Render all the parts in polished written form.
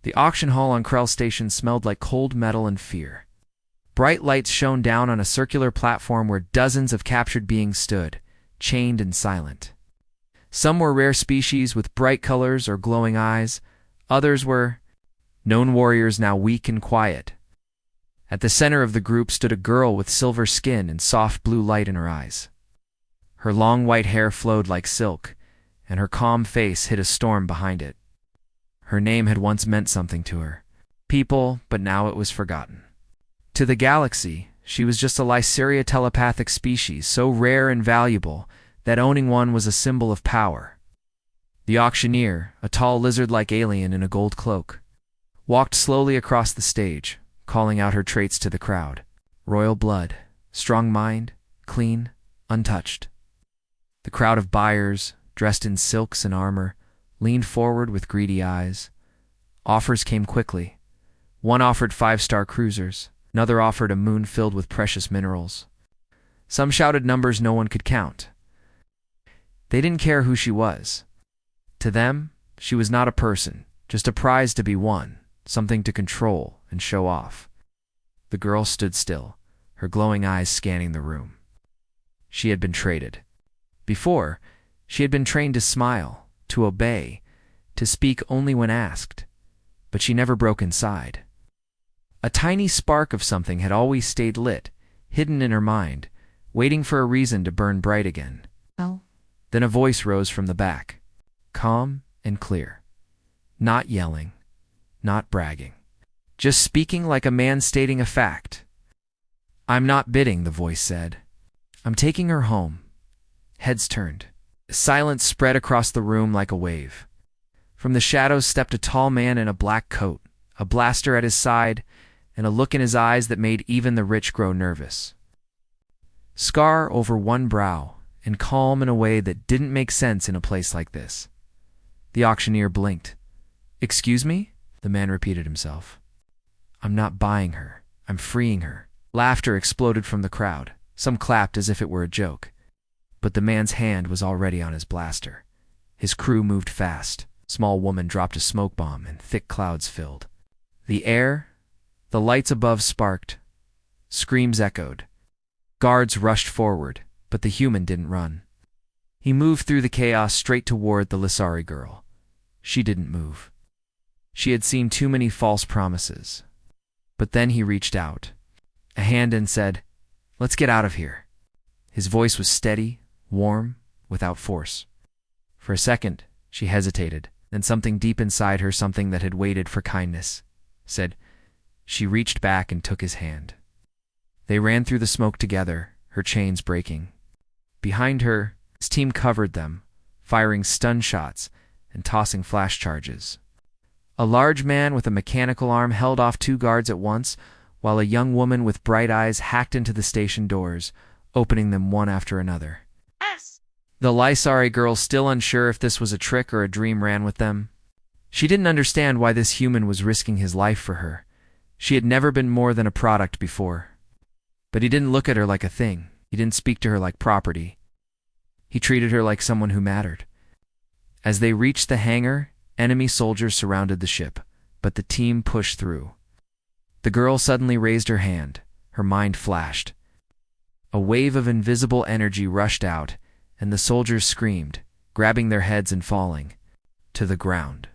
The auction hall on Krell Station smelled like cold metal and fear. Bright lights shone down on a circular platform where dozens of captured beings stood, chained and silent. Some were rare species with bright colors or glowing eyes. Others were known warriors now weak and quiet. At the center of the group stood a girl with silver skin and soft blue light in her eyes. Her long white hair flowed like silk, and her calm face hid a storm behind it. Her name had once meant something to her people, but now it was forgotten. To the galaxy, she was just a Lyceria telepathic species, so rare and valuable that owning one was a symbol of power. The auctioneer, a tall lizard-like alien in a gold cloak, walked slowly across the stage, calling out her traits to the crowd. Royal blood, strong mind, clean, untouched. The crowd of buyers, dressed in silks and armor, leaned forward with greedy eyes. Offers came quickly. One offered 5-star cruisers. Another offered a moon filled with precious minerals. Some shouted numbers no one could count. They didn't care who she was. To them, she was not a person, just a prize to be won, something to control and show off. The girl stood still, her glowing eyes scanning the room. She had been traded. Before, she had been trained to smile, to obey, to speak only when asked, but she never broke inside. A tiny spark of something had always stayed lit, hidden in her mind, waiting for a reason to burn bright again. Oh. Then a voice rose from the back, calm and clear. Not yelling, not bragging, just speaking like a man stating a fact. "I'm not bidding," the voice said. "I'm taking her home." Heads turned. Silence spread across the room like a wave. From the shadows stepped a tall man in a black coat, a blaster at his side, and a look in his eyes that made even the rich grow nervous. Scar over one brow, and calm in a way that didn't make sense in a place like this. The auctioneer blinked. "Excuse me?" the man repeated himself. "I'm not buying her. I'm freeing her." Laughter exploded from the crowd. Some clapped as if it were a joke. But the man's hand was already on his blaster. His crew moved fast. Small woman dropped a smoke bomb, and thick clouds filled the air. The lights above sparked. Screams echoed. Guards rushed forward, but the human didn't run. He moved through the chaos straight toward the Lysari girl. She didn't move. She had seen too many false promises. But then he reached out a hand and said, "Let's get out of here." His voice was steady, warm, without force. For a second, she hesitated. Then something deep inside her, something that had waited for kindness, said. She reached back and took his hand. They ran through the smoke together, her chains breaking. Behind her, his team covered them, firing stun shots and tossing flash charges. A large man with a mechanical arm held off 2 guards at once, while a young woman with bright eyes hacked into the station doors, opening them one after another. Yes. The Lysari girl, still unsure if this was a trick or a dream, ran with them. She didn't understand why this human was risking his life for her. She had never been more than a product before. But he didn't look at her like a thing. He didn't speak to her like property. He treated her like someone who mattered. As they reached the hangar, enemy soldiers surrounded the ship, but the team pushed through. The girl suddenly raised her hand. Her mind flashed. A wave of invisible energy rushed out, and the soldiers screamed, grabbing their heads and falling to the ground.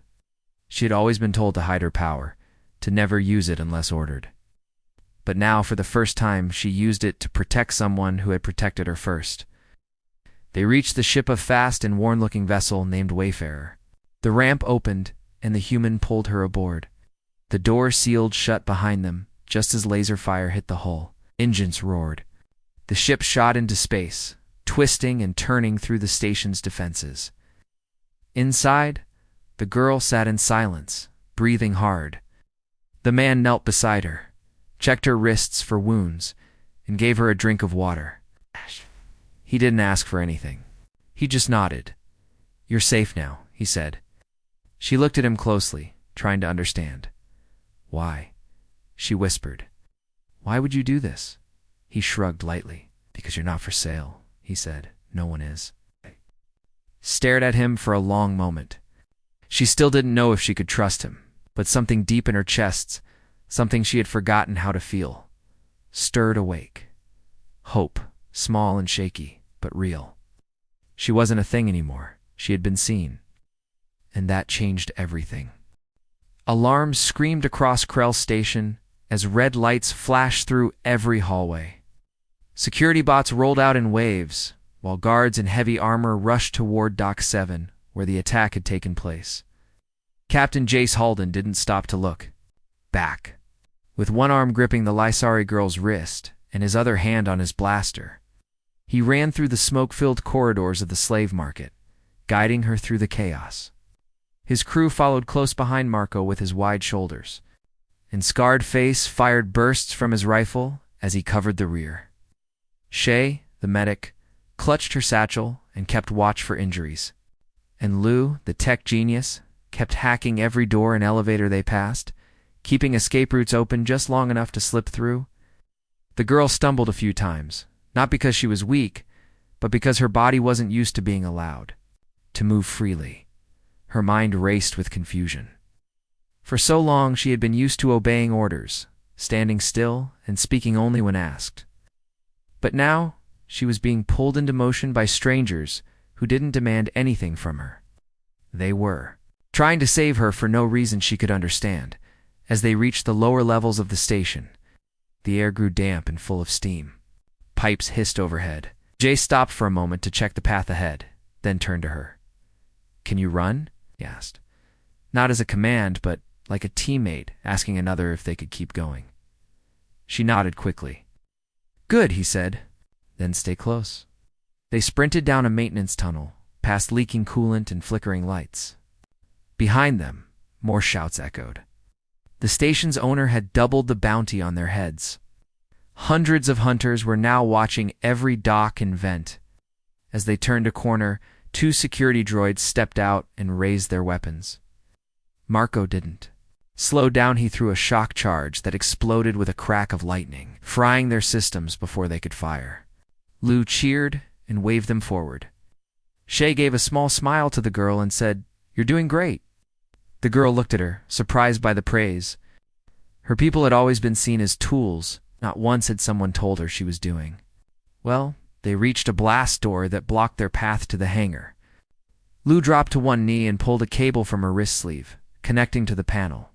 She had always been told to hide her power, to never use it unless ordered. But now, for the first time, she used it to protect someone who had protected her first. They reached the ship, a fast and worn-looking vessel named Wayfarer. The ramp opened, and the human pulled her aboard. The door sealed shut behind them, just as laser fire hit the hull. Engines roared. The ship shot into space, twisting and turning through the station's defenses. Inside, the girl sat in silence, breathing hard. The man knelt beside her, checked her wrists for wounds, and gave her a drink of water. He didn't ask for anything. He just nodded. "You're safe now," he said. She looked at him closely, trying to understand. "Why?" she whispered. "Why would you do this?" He shrugged lightly. "Because you're not for sale," he said. "No one is." Stared at him for a long moment. She still didn't know if she could trust him, but something deep in her chest, something she had forgotten how to feel, stirred awake. Hope, small and shaky, but real. She wasn't a thing anymore. She had been seen. And that changed everything. Alarms screamed across Krell Station as red lights flashed through every hallway. Security bots rolled out in waves, while guards in heavy armor rushed toward Dock 7, where the attack had taken place. Captain Jace Halden didn't stop to look back. With one arm gripping the Lysari girl's wrist and his other hand on his blaster, he ran through the smoke-filled corridors of the slave market, guiding her through the chaos. His crew followed close behind Marco with his wide shoulders, and Scarred Face fired bursts from his rifle as he covered the rear. Shay, the medic, clutched her satchel and kept watch for injuries. And Lou, the tech genius, kept hacking every door and elevator they passed, keeping escape routes open just long enough to slip through. The girl stumbled a few times, not because she was weak, but because her body wasn't used to being allowed to move freely. Her mind raced with confusion. For so long she had been used to obeying orders, standing still and speaking only when asked. But now she was being pulled into motion by strangers who didn't demand anything from her. They were trying to save her for no reason she could understand. As they reached the lower levels of the station, the air grew damp and full of steam. Pipes hissed overhead. Jay stopped for a moment to check the path ahead, then turned to her. "Can you run?" he asked. Not as a command, but like a teammate asking another if they could keep going. She nodded quickly. "Good," he said. "Then stay close." They sprinted down a maintenance tunnel, past leaking coolant and flickering lights. Behind them, more shouts echoed. The station's owner had doubled the bounty on their heads. Hundreds of hunters were now watching every dock and vent. As they turned a corner, 2 security droids stepped out and raised their weapons. Marco didn't. Slowed down, he threw a shock charge that exploded with a crack of lightning, frying their systems before they could fire. Lou cheered and waved them forward. Shay gave a small smile to the girl and said, "You're doing great." The girl looked at her, surprised by the praise. Her people had always been seen as tools. Not once had someone told her she was doing well. They reached a blast door that blocked their path to the hangar. Lou dropped to one knee and pulled a cable from her wrist sleeve, connecting to the panel.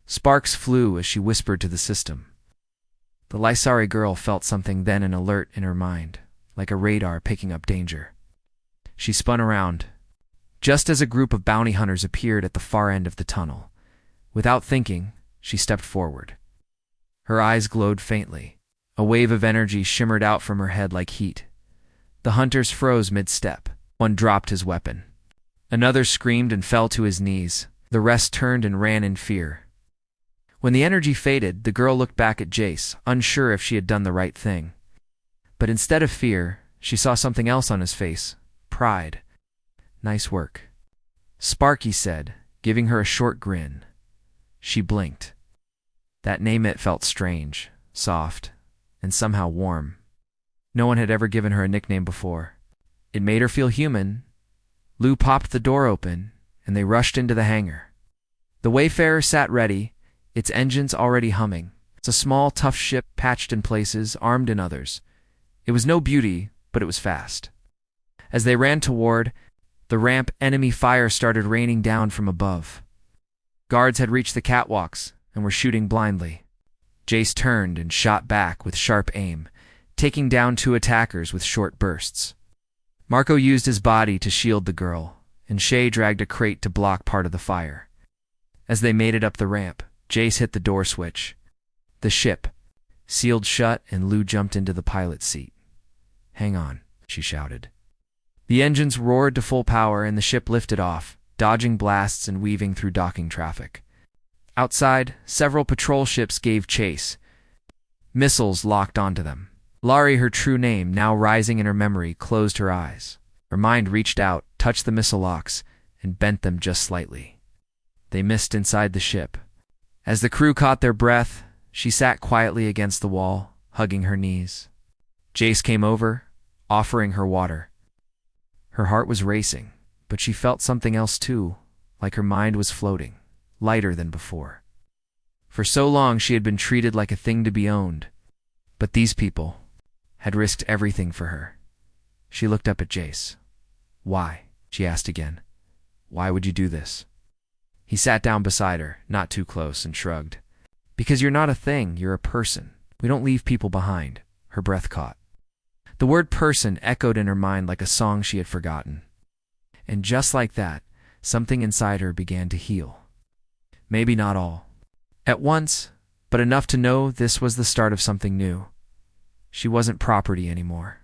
Sparks flew as she whispered to the system. The Lysari girl felt something then, an alert in her mind, like a radar picking up danger. She spun around, just as a group of bounty hunters appeared at the far end of the tunnel. Without thinking, she stepped forward. Her eyes glowed faintly. A wave of energy shimmered out from her head like heat. The hunters froze mid-step. One dropped his weapon. Another screamed and fell to his knees. The rest turned and ran in fear. When the energy faded, the girl looked back at Jace, unsure if she had done the right thing. But instead of fear, she saw something else on his face. Pride. "Nice work," Sparky said, giving her a short grin. She blinked. That name, it felt strange, soft, and somehow warm. No one had ever given her a nickname before. It made her feel human. Lou popped the door open, and they rushed into the hangar. The Wayfarer sat ready, its engines already humming. It's a small, tough ship, patched in places, armed in others. It was no beauty, but it was fast. As they ran toward the ramp, enemy fire started raining down from above. Guards had reached the catwalks and were shooting blindly. Jace turned and shot back with sharp aim, taking down 2 attackers with short bursts. Marco used his body to shield the girl, and Shay dragged a crate to block part of the fire. As they made it up the ramp, Jace hit the door switch. The ship sealed shut, and Lou jumped into the pilot's seat. "Hang on," she shouted. The engines roared to full power, and the ship lifted off, dodging blasts and weaving through docking traffic. Outside, several patrol ships gave chase. Missiles locked onto them. Laurie, her true name now rising in her memory, closed her eyes. Her mind reached out, touched the missile locks, and bent them just slightly. They missed inside the ship. As the crew caught their breath, she sat quietly against the wall, hugging her knees. Jace came over, offering her water. Her heart was racing, but she felt something else too, like her mind was floating, lighter than before. For so long she had been treated like a thing to be owned, but these people had risked everything for her. She looked up at Jace. "Why?" she asked again. "Why would you do this?" He sat down beside her, not too close, and shrugged. "Because you're not a thing, you're a person. We don't leave people behind." Her breath caught. The word person echoed in her mind like a song she had forgotten. And just like that, something inside her began to heal. Maybe not all at once, but enough to know this was the start of something new. She wasn't property anymore.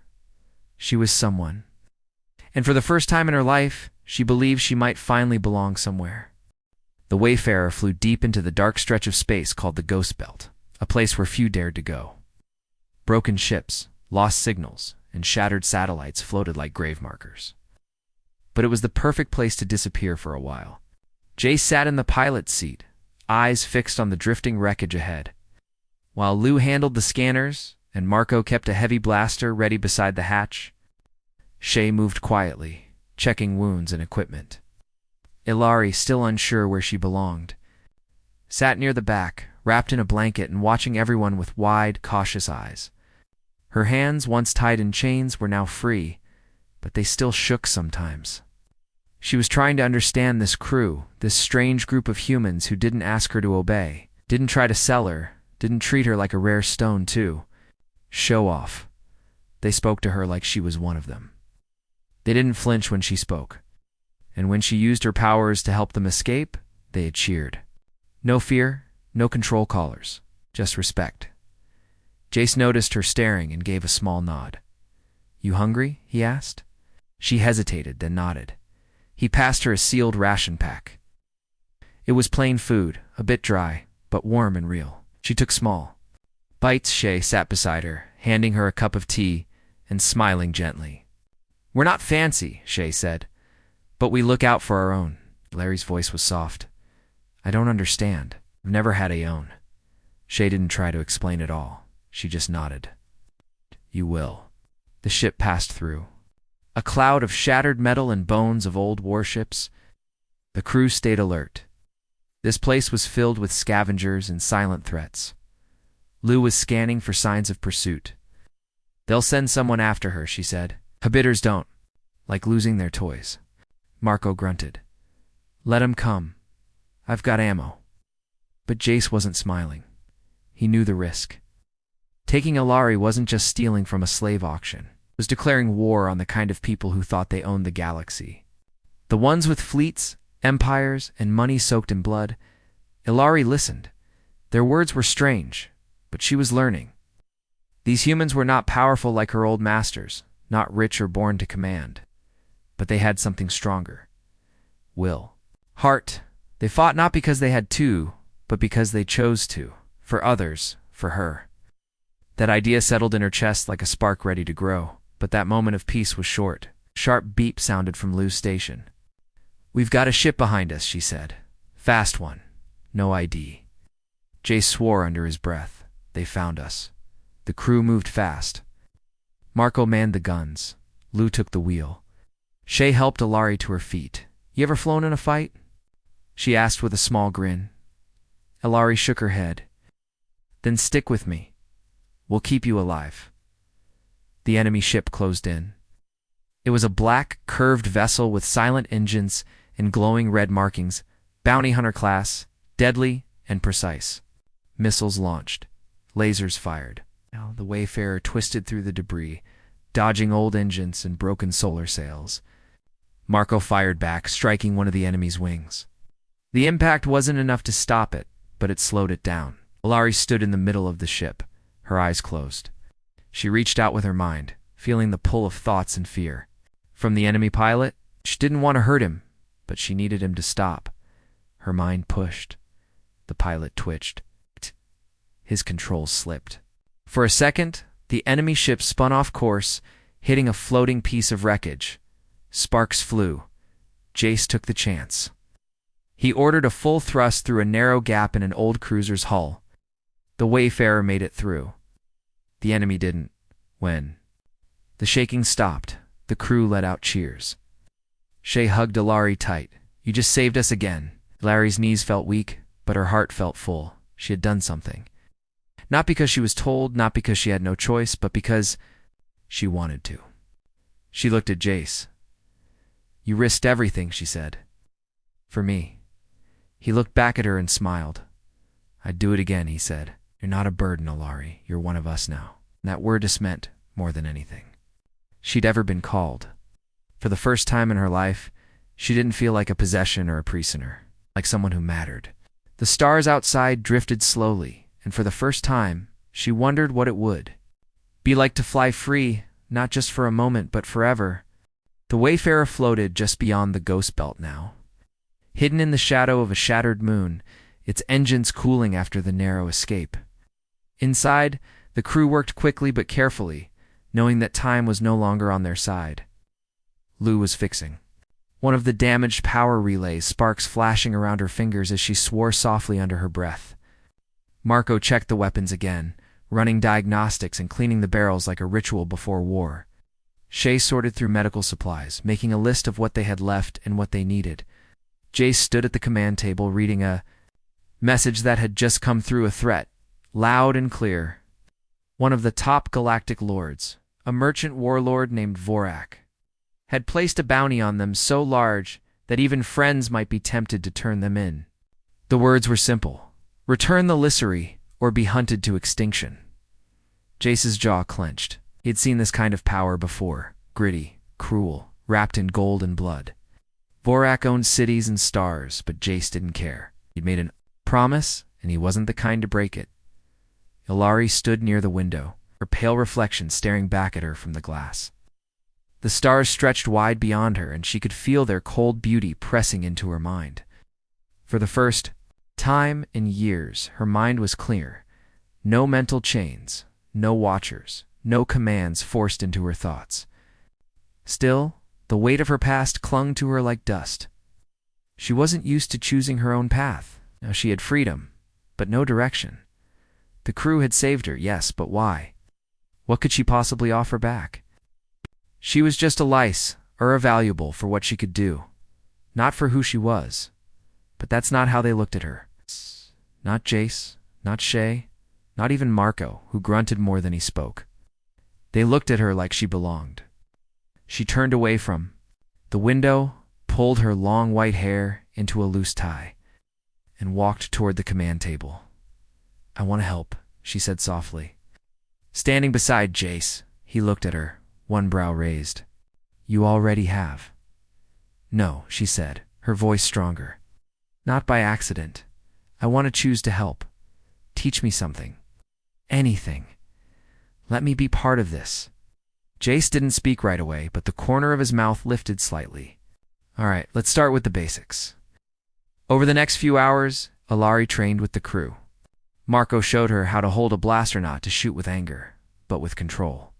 She was someone. And for the first time in her life, she believed she might finally belong somewhere. The Wayfarer flew deep into the dark stretch of space called the Ghost Belt, a place where few dared to go. Broken ships, lost signals, and shattered satellites floated like grave markers. But it was the perfect place to disappear for a while. Jace sat in the pilot's seat, eyes fixed on the drifting wreckage ahead. While Lou handled the scanners and Marco kept a heavy blaster ready beside the hatch, Shay moved quietly, checking wounds and equipment. Ilari, still unsure where she belonged, sat near the back, wrapped in a blanket and watching everyone with wide, cautious eyes. Her hands, once tied in chains, were now free, but they still shook sometimes. She was trying to understand this crew, this strange group of humans who didn't ask her to obey, didn't try to sell her, didn't treat her like a rare stone too. Show off. They spoke to her like she was one of them. They didn't flinch when she spoke, and when she used her powers to help them escape, they had cheered. No fear, no control collars, just respect. Jace noticed her staring and gave a small nod. "You hungry?" he asked. She hesitated, then nodded. He passed her a sealed ration pack. It was plain food, a bit dry, but warm and real. She took small bites. Shay sat beside her, handing her a cup of tea and smiling gently. "We're not fancy," Shay said, "but we look out for our own." Larry's voice was soft. "I don't understand. I've never had a own." Shay didn't try to explain it all. She just nodded. "You will." The ship passed through. A cloud of shattered metal and bones of old warships. The crew stayed alert. This place was filled with scavengers and silent threats. Lou was scanning for signs of pursuit. "They'll send someone after her," she said. "Habitters don't like losing their toys." Marco grunted. "Let 'em come. I've got ammo." But Jace wasn't smiling. He knew the risk. Taking Ilari wasn't just stealing from a slave auction. It was declaring war on the kind of people who thought they owned the galaxy. The ones with fleets, empires, and money soaked in blood. Ilari listened. Their words were strange, but she was learning. These humans were not powerful like her old masters, not rich or born to command. But they had something stronger. Will. Heart. They fought not because they had to, but because they chose to. For others, for her. That idea settled in her chest like a spark ready to grow, but that moment of peace was short. Sharp beep sounded from Lou's station. "We've got a ship behind us," she said. "Fast one. No ID." Jace swore under his breath. They found us. The crew moved fast. Marco manned the guns. Lou took the wheel. Shay helped Ilari to her feet. "You ever flown in a fight?" she asked with a small grin. Ilari shook her head. "Then stick with me. We'll keep you alive." The enemy ship closed in. It was a black, curved vessel with silent engines and glowing red markings, bounty hunter class, deadly and precise. Missiles launched. Lasers fired. Now the Wayfarer twisted through the debris, dodging old engines and broken solar sails. Marco fired back, striking one of the enemy's wings. The impact wasn't enough to stop it, but it slowed it down. Ilari stood in the middle of the ship, her eyes closed. She reached out with her mind, feeling the pull of thoughts and fear. From the enemy pilot, she didn't want to hurt him, but she needed him to stop. Her mind pushed. The pilot twitched. His controls slipped. For a second, the enemy ship spun off course, hitting a floating piece of wreckage. Sparks flew. Jace took the chance. He ordered a full thrust through a narrow gap in an old cruiser's hull. The Wayfarer made it through. The enemy didn't. When the shaking stopped, the crew let out cheers. Shay hugged Ilari tight. "You just saved us again." Larry's knees felt weak, but her heart felt full. She had done something. Not because she was told, not because she had no choice, but because she wanted to. She looked at Jace. "You risked everything," she said. "For me." He looked back at her and smiled. "I'd do it again," he said. "You're not a burden, Alari. You're one of us now." And that word just meant more than anything she'd ever been called. For the first time in her life, she didn't feel like a possession or a prisoner, like someone who mattered. The stars outside drifted slowly, and for the first time, she wondered what it would be like to fly free, not just for a moment, but forever. The Wayfarer floated just beyond the ghost belt now, hidden in the shadow of a shattered moon, its engines cooling after the narrow escape. Inside, the crew worked quickly but carefully, knowing that time was no longer on their side. Lou was fixing one of the damaged power relays, sparks flashing around her fingers as she swore softly under her breath. Marco checked the weapons again, running diagnostics and cleaning the barrels like a ritual before war. Shay sorted through medical supplies, making a list of what they had left and what they needed. Jace stood at the command table reading a message that had just come through, a threat, loud and clear. One of the top galactic lords, a merchant warlord named Vorak, had placed a bounty on them so large that even friends might be tempted to turn them in. The words were simple: return the Lissary or be hunted to extinction. Jace's jaw clenched. He had seen this kind of power before, gritty, cruel, wrapped in gold and blood. Vorak owned cities and stars, but Jace didn't care. He'd made a promise, and he wasn't the kind to break it. Ilari stood near the window, her pale reflection staring back at her from the glass. The stars stretched wide beyond her, and she could feel their cold beauty pressing into her mind. For the first time in years, her mind was clear. No mental chains, no watchers, no commands forced into her thoughts. Still, the weight of her past clung to her like dust. She wasn't used to choosing her own path. Now she had freedom, but no direction. The crew had saved her, yes, but why? What could she possibly offer back? She was just a lice, or a valuable for what she could do, not for who she was. But that's not how they looked at her. Not Jace, not Shay, not even Marco, who grunted more than he spoke. They looked at her like she belonged. She turned away from the window, pulled her long white hair into a loose tie, and walked toward the command table. "I want to help," she said softly. Standing beside Jace, he looked at her, one brow raised. "You already have." "No," she said, her voice stronger. "Not by accident. I want to choose to help. Teach me something. Anything. Let me be part of this." Jace didn't speak right away, but the corner of his mouth lifted slightly. "All right, let's start with the basics." Over the next few hours, Ilari trained with the crew. Marco showed her how to hold a blaster not to shoot with anger, but with control.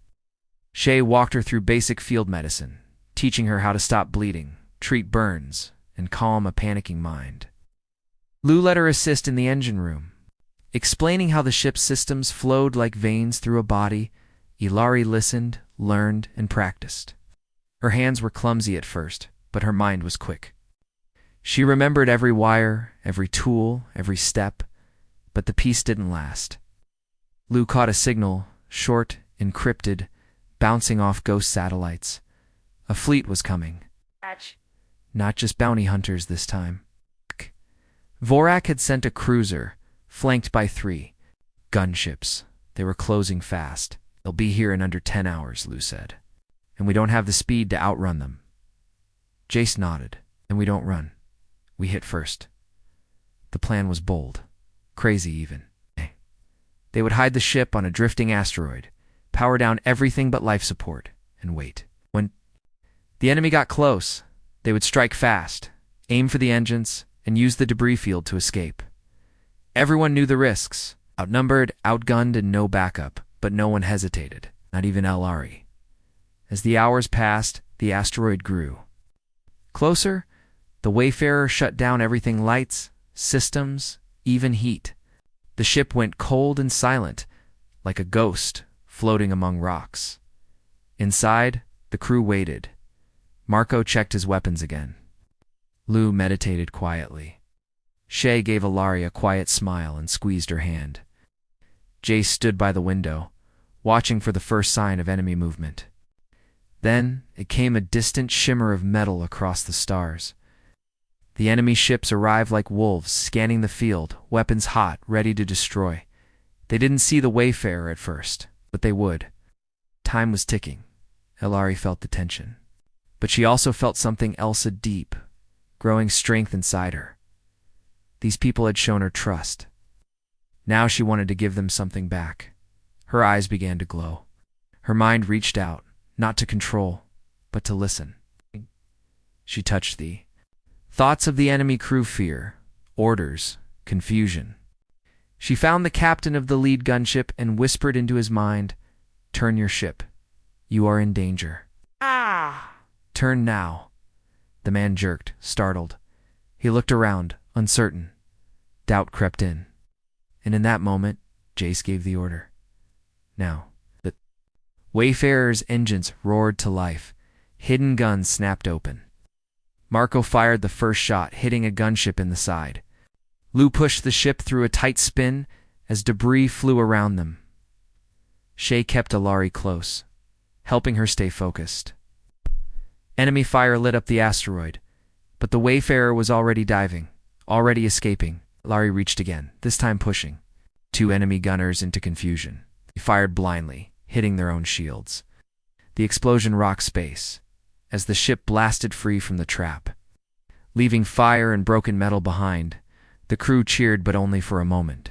Shay walked her through basic field medicine, teaching her how to stop bleeding, treat burns, and calm a panicking mind. Lou let her assist in the engine room, explaining how the ship's systems flowed like veins through a body. Ilari listened, learned, and practiced. Her hands were clumsy at first, but her mind was quick. She remembered every wire, every tool, every step, but the peace didn't last. Lou caught a signal, short, encrypted, bouncing off ghost satellites. A fleet was coming. Not just bounty hunters this time. Vorak had sent a cruiser, flanked by 3 gunships. They were closing fast. "They'll be here in under 10 hours, Lou said. "And we don't have the speed to outrun them." Jace nodded. "And we don't run. We hit first." The plan was bold. Crazy, even. They would hide the ship on a drifting asteroid, power down everything but life support, and wait. When the enemy got close, they would strike fast, aim for the engines, and use the debris field to escape. Everyone knew the risks. Outnumbered, outgunned, and no backup, but no one hesitated, not even Ilari. As the hours passed, the asteroid grew. Closer, the Wayfarer shut down everything: lights, systems, even heat. The ship went cold and silent, like a ghost floating among rocks. Inside, the crew waited. Marco checked his weapons again. Lou meditated quietly. Shay gave Ilari a quiet smile and squeezed her hand. Jace stood by the window, watching for the first sign of enemy movement. Then it came a distant shimmer of metal across the stars. The enemy ships arrived like wolves, scanning the field, weapons hot, ready to destroy. They didn't see the Wayfarer at first, but they would. Time was ticking. Ilari felt the tension. But she also felt something else, a deep, growing strength inside her. These people had shown her trust. Now she wanted to give them something back. Her eyes began to glow. Her mind reached out, not to control, but to listen. She touched the thoughts of the enemy crew: fear, orders, confusion. She found the captain of the lead gunship and whispered into his mind, "Turn your ship. You are in danger." "Ah!" "Turn now." The man jerked, startled. He looked around, uncertain. Doubt crept in. And in that moment, Jace gave the order. Now, the Wayfarer's engines roared to life. Hidden guns snapped open. Marco fired the first shot, hitting a gunship in the side. Lou pushed the ship through a tight spin as debris flew around them. Shay kept Ilari close, helping her stay focused. Enemy fire lit up the asteroid, but the Wayfarer was already diving, already escaping. Ilari reached again, this time pushing. Two enemy gunners into confusion. They fired blindly, hitting their own shields. The explosion rocked space as the ship blasted free from the trap. Leaving fire and broken metal behind, the crew cheered, but only for a moment.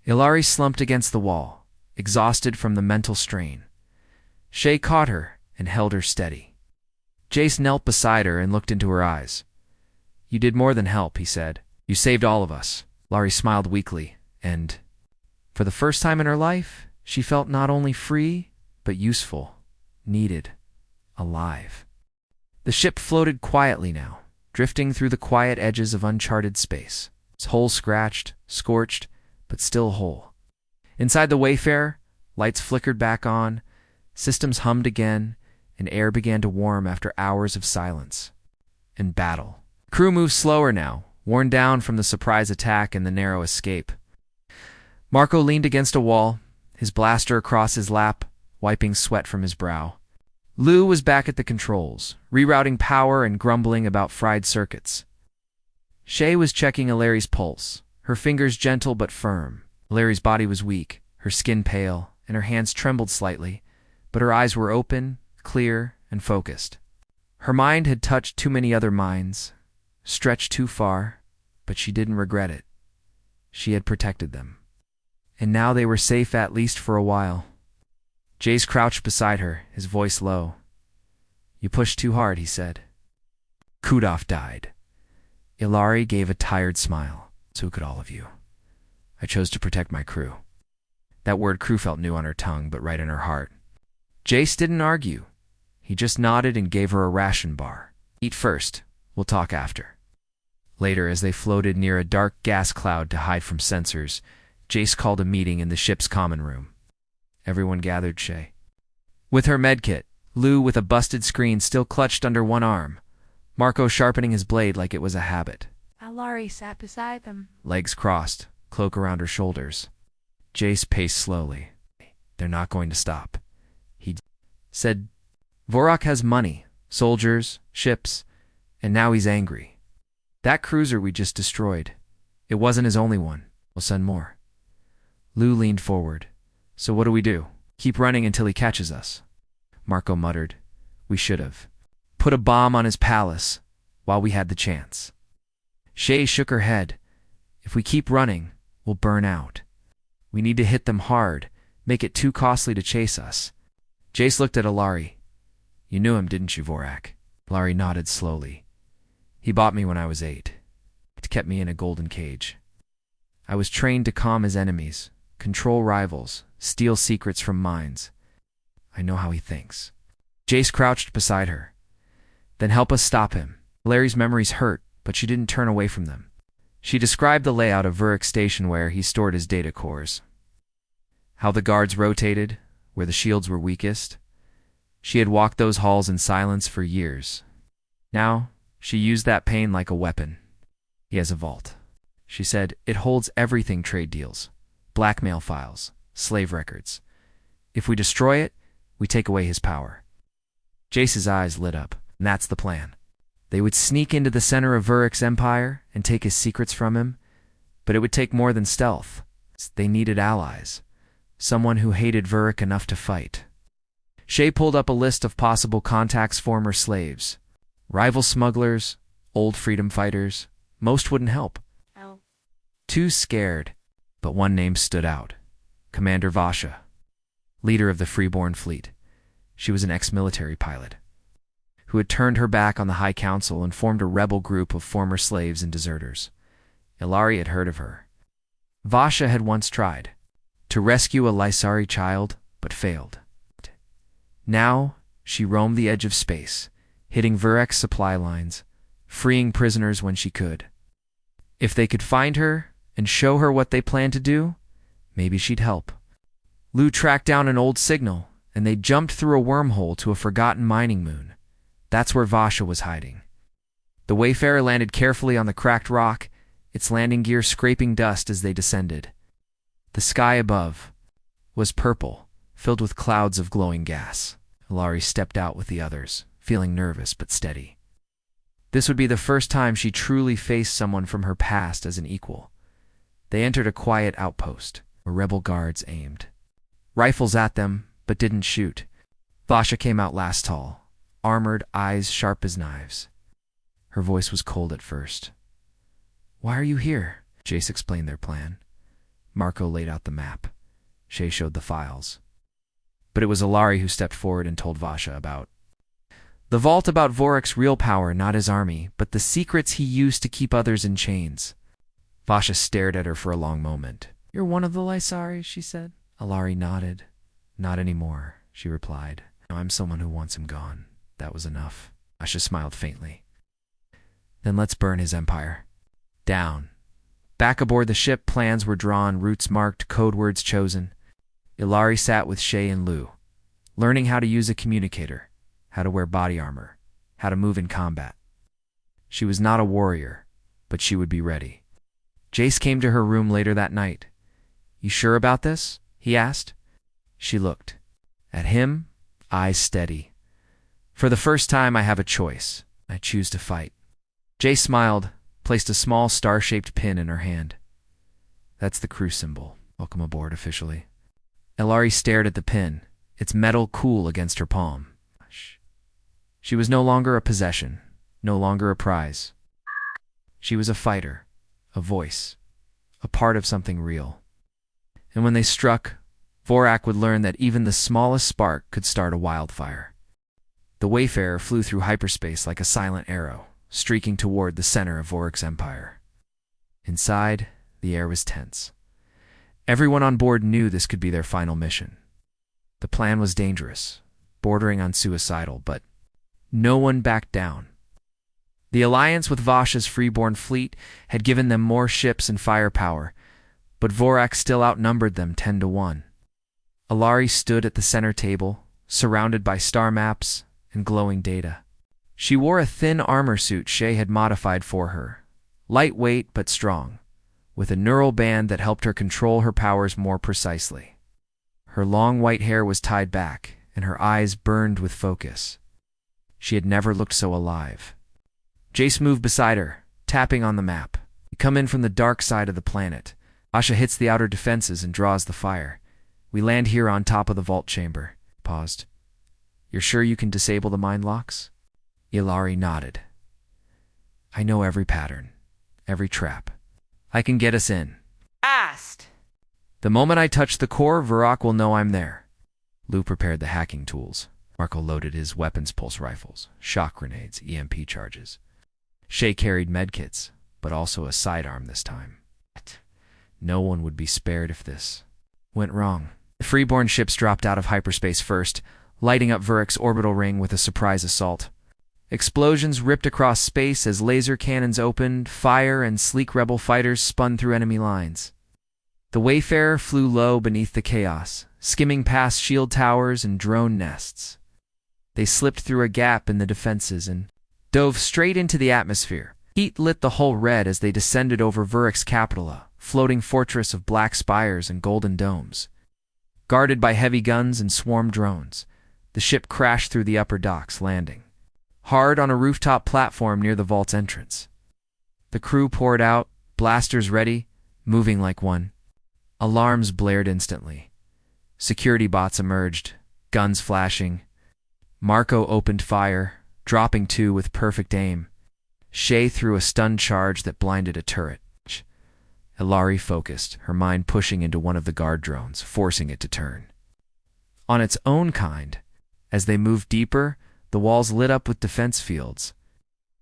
Ilari slumped against the wall, exhausted from the mental strain. Shay caught her and held her steady. Jace knelt beside her and looked into her eyes. "You did more than help," he said. "You saved all of us." Ilari smiled weakly, and, for the first time in her life, she felt not only free, but useful, needed, alive. The ship floated quietly now, drifting through the quiet edges of uncharted space. Its hull scratched, scorched, but still whole. Inside the Wayfarer, lights flickered back on, systems hummed again, and air began to warm after hours of silence and battle. Crew moved slower now, worn down from the surprise attack and the narrow escape. Marco leaned against a wall, his blaster across his lap, wiping sweat from his brow. Lou was back at the controls, rerouting power and grumbling about fried circuits. Shay was checking Ilari's pulse, her fingers gentle but firm. Ilari's body was weak, her skin pale, and her hands trembled slightly, but her eyes were open, clear, and focused. Her mind had touched too many other minds, stretched too far, but she didn't regret it. She had protected them. And now they were safe, at least for a while. Jace crouched beside her, his voice low. "You pushed too hard," he said. Kudov died. Ilari gave a tired smile. "So could all of you. I chose to protect my crew." That word crew felt new on her tongue, but right in her heart. Jace didn't argue. He just nodded and gave her a ration bar. "Eat first. We'll talk after." Later, as they floated near a dark gas cloud to hide from sensors, Jace called a meeting in the ship's common room. Everyone gathered. Shay with her medkit, Lou with a busted screen still clutched under one arm, Marco sharpening his blade like it was a habit. Ilari sat beside them, legs crossed, cloak around her shoulders. Jace paced slowly. "They're not going to stop," he said. "Vorak has money, soldiers, ships, and now he's angry. That cruiser we just destroyed, it wasn't his only one. We'll send more." Lou leaned forward. "So what do we do? Keep running until he catches us?" Marco muttered. "We should have put a bomb on his palace while we had the chance." Shay shook her head. "If we keep running, we'll burn out. We need to hit them hard, make it too costly to chase us." Jace looked at Ilari. "You knew him, didn't you, Vorak?" Ilari nodded slowly. "He bought me when I was 8. It kept me in a golden cage. I was trained to calm his enemies, control rivals, steal secrets from minds. I know how he thinks." Jace crouched beside her. "Then help us stop him." Ilari's memories hurt, but she didn't turn away from them. She described the layout of Vurik Station where he stored his data cores. How the guards rotated, where the shields were weakest. She had walked those halls in silence for years. Now, she used that pain like a weapon. "He has a vault. she said. It holds everything: trade deals, blackmail files, slave records. If we destroy it, we take away his power. Jace's eyes lit up. And that's the plan. They would sneak into the center of Vurik's empire and take his secrets from him, but it would take more than stealth. They needed allies, someone who hated Vurik enough to fight. Shay pulled up a list of possible contacts: former slaves, rival smugglers, old freedom fighters. Most wouldn't help. Oh. Too scared, but one name stood out: Commander Vasha, leader of the Freeborn fleet. She was an ex-military pilot who had turned her back on the High Council and formed a rebel group of former slaves and deserters. Ilari had heard of her. Vasha had once tried to rescue a Lysari child, but failed. Now she roamed the edge of space, hitting Vurek's supply lines, freeing prisoners when she could. If they could find her and show her what they planned to do, maybe she'd help. Lou tracked down an old signal, and they jumped through a wormhole to a forgotten mining moon. That's where Vasha was hiding. The Wayfarer landed carefully on the cracked rock, its landing gear scraping dust as they descended. The sky above was purple, filled with clouds of glowing gas. Ilari stepped out with the others, feeling nervous but steady. This would be the first time she truly faced someone from her past as an equal. They entered a quiet outpost, where rebel guards aimed rifles at them, but didn't shoot. Vasha came out last tall, armored, eyes sharp as knives. Her voice was cold at first. "Why are you here?" Jace explained their plan. Marco laid out the map. Shay showed the files. But it was Ilari who stepped forward and told Vasha about the vault, about Vorik's real power, not his army, but the secrets he used to keep others in chains. Vasha stared at her for a long moment. "You're one of the Lysari," she said. Ilari nodded. "Not anymore," she replied. "No, I'm someone who wants him gone. That was enough." Vasha smiled faintly. "Then let's burn his empire down." Back aboard the ship, plans were drawn, routes marked, code words chosen. Ilari sat with Shay and Lou, learning how to use a communicator, how to wear body armor, how to move in combat. She was not a warrior, but she would be ready. Jace came to her room later that night. "You sure about this?" he asked. She looked at him, eyes steady. "For the first time, I have a choice. I choose to fight." Jace smiled, placed a small star-shaped pin in her hand. "That's the crew symbol. Welcome aboard officially." Ilari stared at the pin, its metal cool against her palm. She was no longer a possession, no longer a prize. She was a fighter, a voice, a part of something real. And when they struck, Vorak would learn that even the smallest spark could start a wildfire. The Wayfarer flew through hyperspace like a silent arrow, streaking toward the center of Vorik's empire. Inside, the air was tense. Everyone on board knew this could be their final mission. The plan was dangerous, bordering on suicidal, but no one backed down. The alliance with Vasha's freeborn fleet had given them more ships and firepower, but Vorak still outnumbered them 10-1. Ilari stood at the center table, surrounded by star maps and glowing data. She wore a thin armor suit Shay had modified for her, lightweight but strong, with a neural band that helped her control her powers more precisely. Her long white hair was tied back, and her eyes burned with focus. She had never looked so alive. Jace moved beside her, tapping on the map. "You come in from the dark side of the planet. Asha hits the outer defenses and draws the fire. We land here on top of the vault chamber." Paused. "You're sure you can disable the mind locks?" Ilari nodded. "I know every pattern, every trap. I can get us in." Fast! "The moment I touch the core, Vurak will know I'm there." Lou prepared the hacking tools. Marco loaded his weapons pulse rifles, shock grenades, EMP charges. Shay carried medkits, but also a sidearm this time. No one would be spared if this went wrong. The freeborn ships dropped out of hyperspace first, lighting up Vurik's orbital ring with a surprise assault. Explosions ripped across space as laser cannons opened, fire and sleek rebel fighters spun through enemy lines. The Wayfarer flew low beneath the chaos, skimming past shield towers and drone nests. They slipped through a gap in the defenses and dove straight into the atmosphere, Heat lit the hull red as they descended over Vurik's capital, a floating fortress of black spires and golden domes. Guarded by heavy guns and swarm drones, the ship crashed through the upper docks, landing hard on a rooftop platform near the vault's entrance. The crew poured out, blasters ready, moving like one. Alarms blared instantly. Security bots emerged, guns flashing. Marco opened fire, dropping two with perfect aim. Shay threw a stun charge that blinded a turret. Ilari focused, her mind pushing into one of the guard drones, forcing it to turn. On its own kind, as they moved deeper, the walls lit up with defense fields.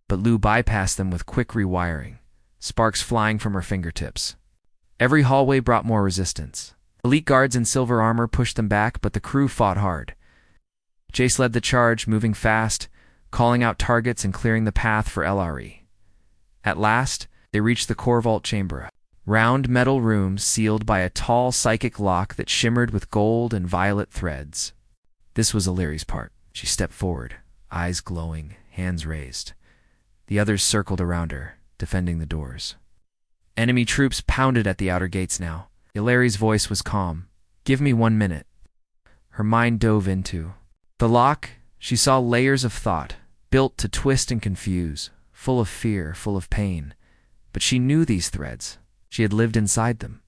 But Lou bypassed them with quick rewiring, sparks flying from her fingertips. Every hallway brought more resistance. Elite guards in silver armor pushed them back, but the crew fought hard. Jace led the charge, moving fast, calling out targets and clearing the path for LRE. At last, they reached the core vault chamber, round metal rooms sealed by a tall psychic lock that shimmered with gold and violet threads. This was Illyri's part. She stepped forward, eyes glowing, hands raised. The others circled around her, defending the doors. Enemy troops pounded at the outer gates now. Illyri's voice was calm. "Give me 1 minute." Her mind dove into the lock. She saw layers of thought, built to twist and confuse, full of fear, full of pain. But she knew these threads. She had lived inside them.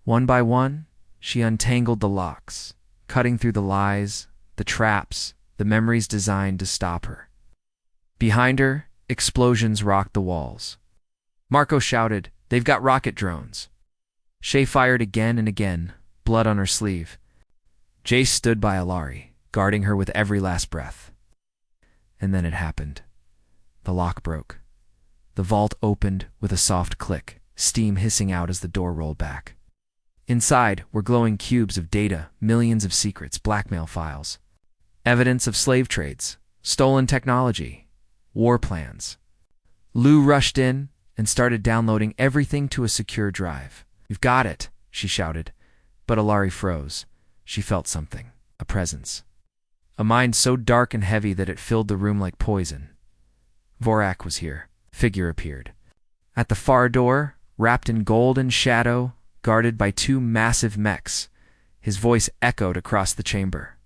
One by one, she untangled the locks, cutting through the lies, the traps, the memories designed to stop her. Behind her, explosions rocked the walls. Marco shouted, "They've got rocket drones." Shay fired again and again, blood on her sleeve. Jace stood by Ilari, guarding her with every last breath. And then it happened. The lock broke. The vault opened with a soft click, steam hissing out as the door rolled back. Inside were glowing cubes of data, millions of secrets, blackmail files, evidence of slave trades, stolen technology, war plans. Lou rushed in and started downloading everything to a secure drive. "You've got it," she shouted. But Ilari froze. She felt something, a presence. A mind so dark and heavy that it filled the room like poison. Vorak was here. Figure appeared. At the far door, wrapped in gold and shadow, guarded by 2 massive mechs, his voice echoed across the chamber.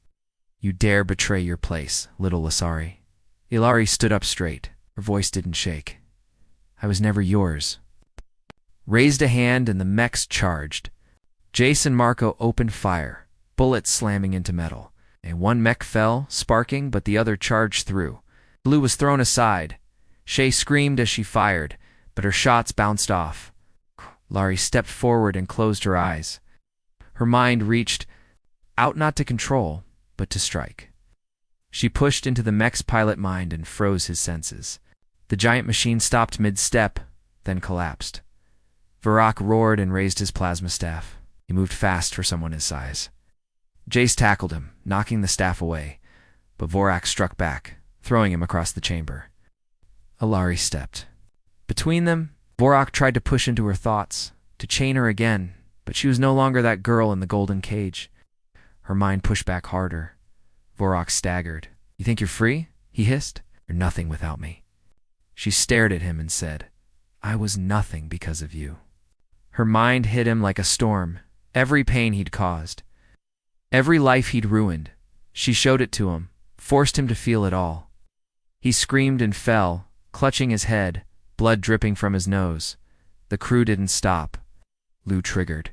"You dare betray your place, little Lasari." Ilari stood up straight. Her voice didn't shake. "I was never yours." Raised a hand and the mechs charged. Jace and Marco opened fire, bullets slamming into metal. And one mech fell, sparking, but the other charged through. Lou was thrown aside. Shay screamed as she fired, but her shots bounced off. Laurie stepped forward and closed her eyes. Her mind reached out not to control, but to strike. She pushed into the mech's pilot mind and froze his senses. The giant machine stopped mid-step, then collapsed. Vorak roared and raised his plasma staff. He moved fast for someone his size. Jace tackled him, knocking the staff away, but Vorak struck back, throwing him across the chamber. Ilari stepped. Between them, Vorak tried to push into her thoughts, to chain her again, but she was no longer that girl in the golden cage. Her mind pushed back harder. Vorak staggered. "You think you're free?" he hissed. "You're nothing without me." She stared at him and said, "I was nothing because of you." Her mind hit him like a storm, every pain he'd caused, every life he'd ruined. She showed it to him, forced him to feel it all. He screamed and fell, clutching his head, blood dripping from his nose. The crew didn't stop. Lou triggered.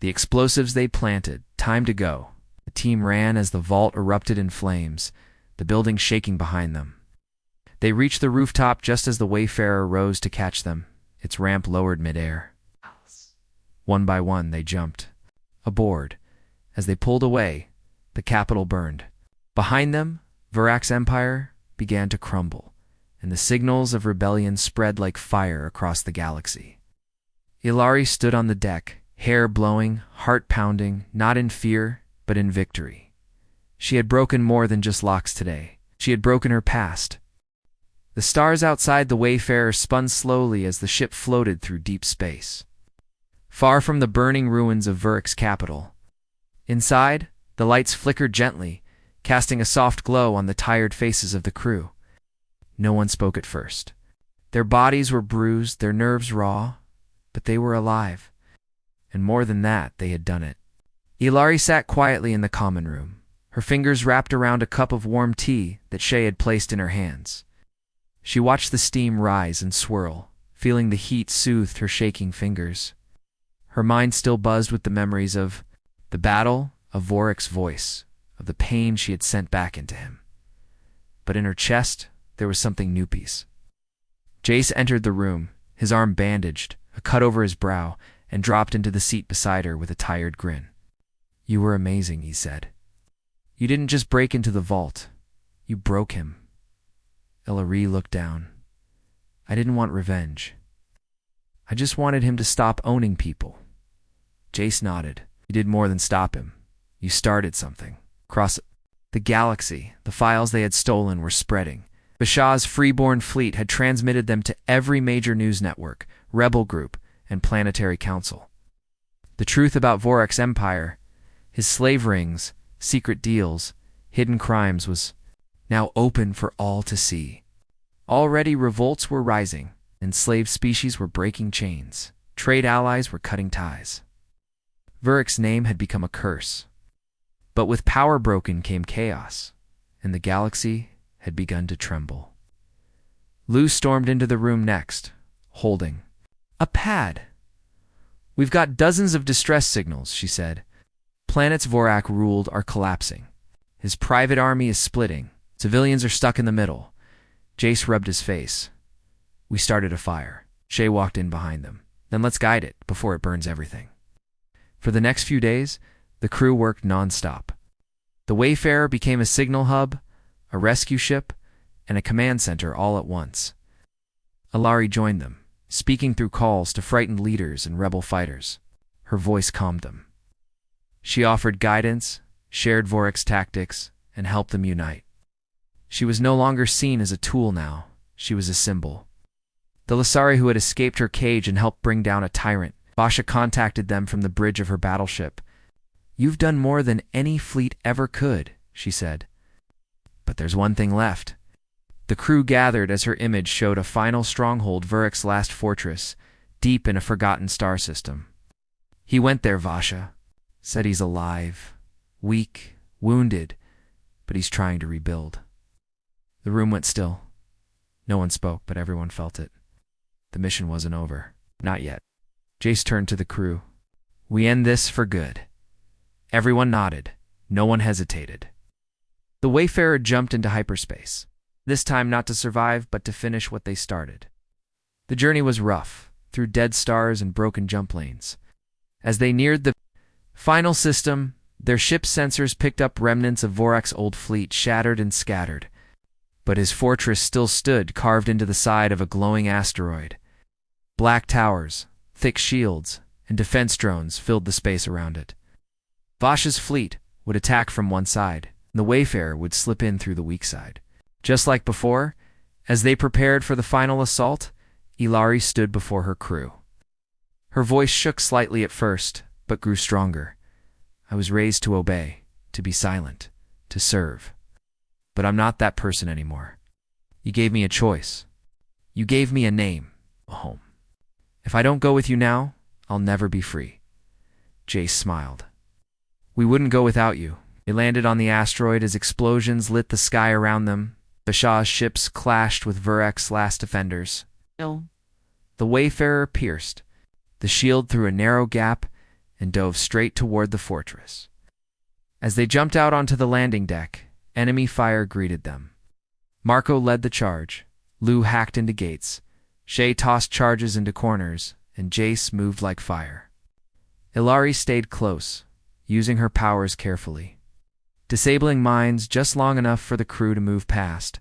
The explosives they planted, time to go. The team ran as the vault erupted in flames, the building shaking behind them. They reached the rooftop just as the Wayfarer rose to catch them, its ramp lowered midair. One by one they jumped. Aboard. As they pulled away, the capital burned. Behind them, Vorak's empire began to crumble, and the signals of rebellion spread like fire across the galaxy. Ilari stood on the deck, hair blowing, heart pounding, not in fear, but in victory. She had broken more than just locks today. She had broken her past. The stars outside the Wayfarer spun slowly as the ship floated through deep space, far from the burning ruins of Vurik's capital. Inside, the lights flickered gently, casting a soft glow on the tired faces of the crew. No one spoke at first. Their bodies were bruised, their nerves raw, but they were alive. And more than that, they had done it. Ilari sat quietly in the common room, her fingers wrapped around a cup of warm tea that Shay had placed in her hands. She watched the steam rise and swirl, feeling the heat soothed her shaking fingers. Her mind still buzzed with the memories of the battle, of Vorik's voice, of the pain she had sent back into him. But in her chest, there was something noopies. Jace entered the room, his arm bandaged, a cut over his brow, and dropped into the seat beside her with a tired grin. "You were amazing," he said. "You didn't just break into the vault. You broke him." Ilari looked down. "I didn't want revenge. I just wanted him to stop owning people." Jace nodded. "You did more than stop him. You started something. Across the galaxy, the files they had stolen were spreading. Bashah's freeborn fleet had transmitted them to every major news network, rebel group, and planetary council. The truth about Vorik's empire, his slave rings, secret deals, hidden crimes was now open for all to see. Already revolts were rising, enslaved species were breaking chains, trade allies were cutting ties. Vorik's name had become a curse. But with power broken came chaos, and the galaxy had begun to tremble. Lou stormed into the room next, holding a pad. "We've got dozens of distress signals," she said. "Planets Vorak ruled are collapsing. His private army is splitting. Civilians are stuck in the middle." Jace rubbed his face. "We started a fire." Shay walked in behind them. "Then let's guide it before it burns everything." For the next few days, the crew worked non-stop. The Wayfarer became a signal hub, a rescue ship, and a command center all at once. Ilari joined them, speaking through calls to frightened leaders and rebel fighters. Her voice calmed them. She offered guidance, shared Vorik's tactics, and helped them unite. She was no longer seen as a tool now. She was a symbol. The Lasari who had escaped her cage and helped bring down a tyrant, Basha contacted them from the bridge of her battleship. "You've done more than any fleet ever could," she said. "But there's one thing left." The crew gathered as her image showed a final stronghold, Vorik's last fortress, deep in a forgotten star system. "He went there," Vasha said. "He's alive, weak, wounded, but he's trying to rebuild." The room went still. No one spoke, but everyone felt it. The mission wasn't over. Not yet. Jace turned to the crew. "We end this for good." Everyone nodded. No one hesitated. The Wayfarer jumped into hyperspace. This time not to survive, but to finish what they started. The journey was rough, through dead stars and broken jump lanes. As they neared the final system, their ship's sensors picked up remnants of Vorak's old fleet, shattered and scattered. But his fortress still stood, carved into the side of a glowing asteroid. Black towers, thick shields, and defense drones filled the space around it. Vasha's fleet would attack from one side, and the Wayfarer would slip in through the weak side. Just like before, as they prepared for the final assault, Ilari stood before her crew. Her voice shook slightly at first, but grew stronger. "I was raised to obey, to be silent, to serve. But I'm not that person anymore. You gave me a choice. You gave me a name, a home. If I don't go with you now, I'll never be free." Jace smiled. "We wouldn't go without you." They landed on the asteroid as explosions lit the sky around them. Bashah's ships clashed with Vorak's last defenders. The Wayfarer pierced the shield through a narrow gap and dove straight toward the fortress. As they jumped out onto the landing deck, enemy fire greeted them. Marco led the charge. Lou hacked into gates. Shay tossed charges into corners, and Jace moved like fire. Ilari stayed close, using her powers carefully. Disabling mines just long enough for the crew to move past,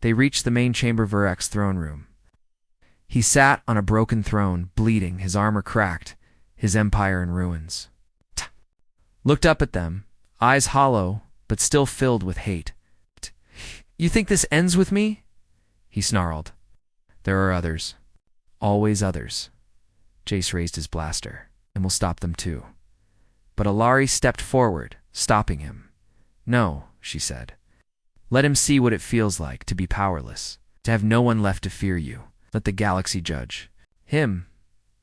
they reached the main chamber Vorak's throne room. He sat on a broken throne, bleeding, his armor cracked, his empire in ruins. Looked up at them, eyes hollow, but still filled with hate. "You think this ends with me?" he snarled. "There are others. Always others." Jace raised his blaster, "and we'll stop them too." But Ilari stepped forward, stopping him. "No," she said. "Let him see what it feels like to be powerless, to have no one left to fear you. Let the galaxy judge. Him,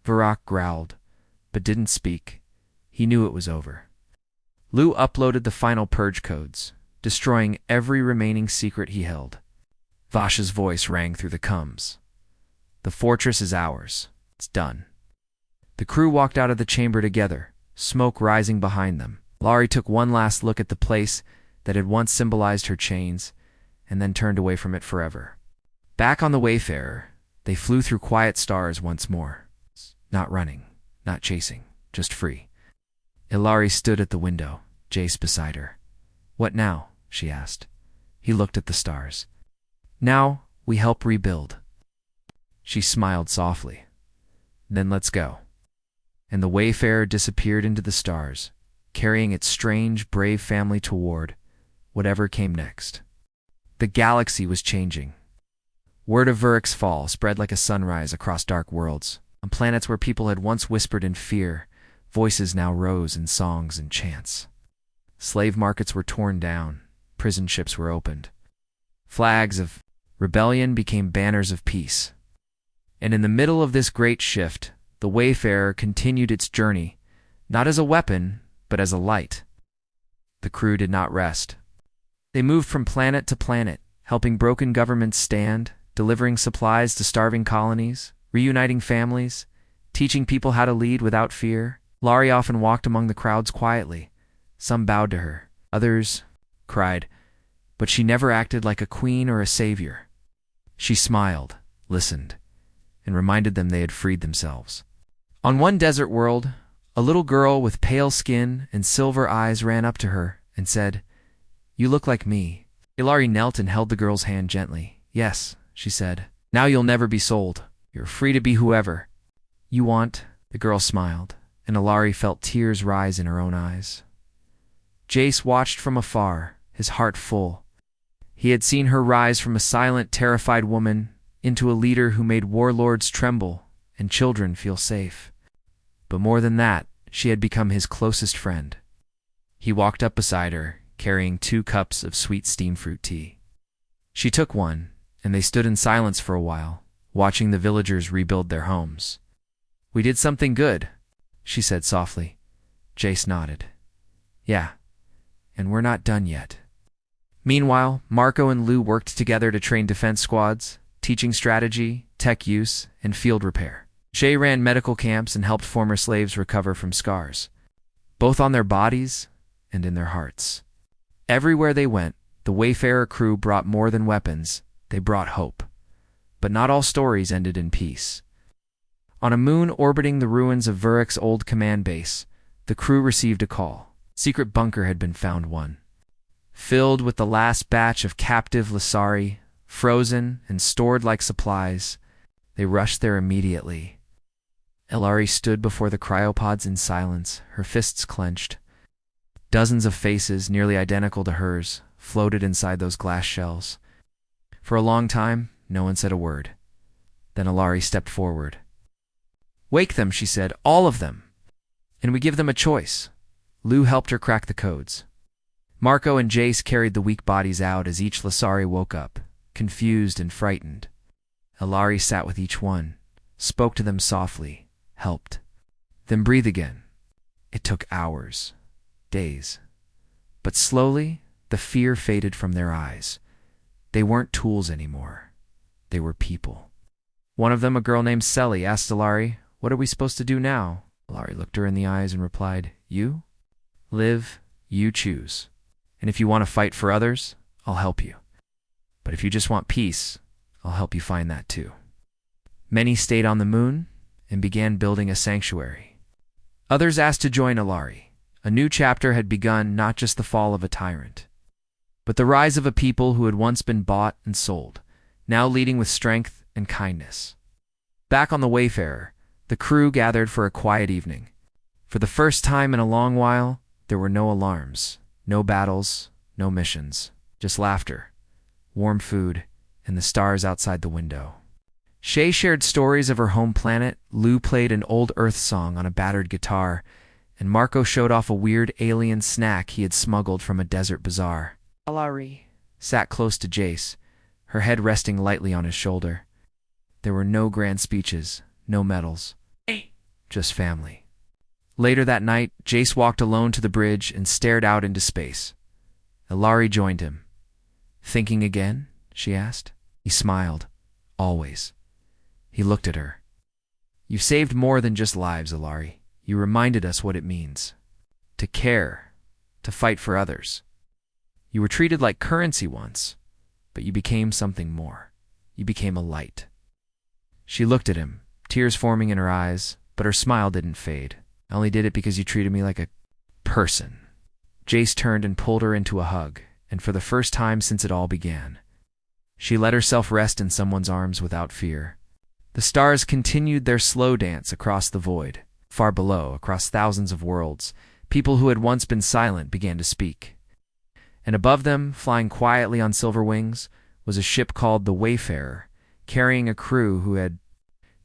Varrock growled, but didn't speak. He knew it was over. Lou uploaded the final purge codes, destroying every remaining secret he held. Vash's voice rang through the coms. The fortress is ours. It's done. The crew walked out of the chamber together, smoke rising behind them. Laurie took one last look at the place that had once symbolized her chains, and then turned away from it forever. Back on the Wayfarer, they flew through quiet stars once more. Not running, not chasing, just free. Ilari stood at the window, Jace beside her. "What now?" she asked. He looked at the stars. "Now we help rebuild." She smiled softly. "Then let's go." And the Wayfarer disappeared into the stars, carrying its strange, brave family toward whatever came next. The galaxy was changing. Word of Varrock's fall spread like a sunrise across dark worlds. On planets where people had once whispered in fear, voices now rose in songs and chants. Slave markets were torn down, prison ships were opened. Flags of rebellion became banners of peace. And in the middle of this great shift, the Wayfarer continued its journey, not as a weapon, but as a light. The crew did not rest. They moved from planet to planet, helping broken governments stand, delivering supplies to starving colonies, reuniting families, teaching people how to lead without fear. Laurie often walked among the crowds quietly. Some bowed to her, others cried, but she never acted like a queen or a savior. She smiled, listened, and reminded them they had freed themselves. On one desert world, a little girl with pale skin and silver eyes ran up to her and said, "You look like me." Ilari knelt and held the girl's hand gently. "Yes," she said. "Now you'll never be sold. You're free to be whoever you want." The girl smiled, and Ilari felt tears rise in her own eyes. Jace watched from afar, his heart full. He had seen her rise from a silent, terrified woman into a leader who made warlords tremble and children feel safe. But more than that, she had become his closest friend. He walked up beside her, carrying 2 cups of sweet steam fruit tea. She took one, and they stood in silence for a while, watching the villagers rebuild their homes. "We did something good," she said softly. Jace nodded. "Yeah, and we're not done yet." Meanwhile, Marco and Lou worked together to train defense squads, teaching strategy, tech use, and field repair. Shay ran medical camps and helped former slaves recover from scars, both on their bodies and in their hearts. Everywhere they went, the Wayfarer crew brought more than weapons, they brought hope. But not all stories ended in peace. On a moon orbiting the ruins of Varrock's old command base, the crew received a call. Secret bunker had been found filled with the last batch of captive Lasari, frozen and stored like supplies. They rushed there immediately. Ilari stood before the cryopods in silence, her fists clenched. Dozens of faces, nearly identical to hers, floated inside those glass shells. For a long time, no one said a word. Then Ilari stepped forward. "Wake them," she said, "all of them. And we give them a choice." Lou helped her crack the codes. Marco and Jace carried the weak bodies out as each Lasari woke up, confused and frightened. Ilari sat with each one, spoke to them softly, helped. Then breathe again. It took hours, days. But slowly, the fear faded from their eyes. They weren't tools anymore. They were people. One of them, a girl named Selly, asked Ilari, "What are we supposed to do now?" Ilari looked her in the eyes and replied, "You live, you choose. And if you want to fight for others, I'll help you. But if you just want peace, I'll help you find that too." Many stayed on the moon and began building a sanctuary. Others asked to join Ilari. A new chapter had begun, not just the fall of a tyrant, but the rise of a people who had once been bought and sold, now leading with strength and kindness. Back on the Wayfarer, the crew gathered for a quiet evening. For the first time in a long while, there were no alarms, no battles, no missions, just laughter, warm food, and the stars outside the window. Shay shared stories of her home planet, Lou played an old Earth song on a battered guitar, and Marco showed off a weird alien snack he had smuggled from a desert bazaar. Ilari sat close to Jace, her head resting lightly on his shoulder. There were no grand speeches, no medals, just family. Later that night, Jace walked alone to the bridge and stared out into space. Ilari joined him. "Thinking again?" she asked. He smiled. "Always." He looked at her. "You've saved more than just lives, Ilari. You reminded us what it means. To care, to fight for others. You were treated like currency once, but you became something more. You became a light." She looked at him, tears forming in her eyes, but her smile didn't fade. "I only did it because you treated me like a person." Jace turned and pulled her into a hug, and for the first time since it all began, she let herself rest in someone's arms without fear. The stars continued their slow dance across the void. Far below, across thousands of worlds, people who had once been silent began to speak. And above them, flying quietly on silver wings, was a ship called the Wayfarer, carrying a crew who had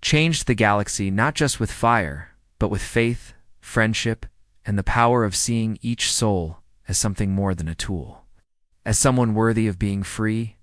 changed the galaxy not just with fire, but with faith, friendship, and the power of seeing each soul as something more than a tool, as someone worthy of being free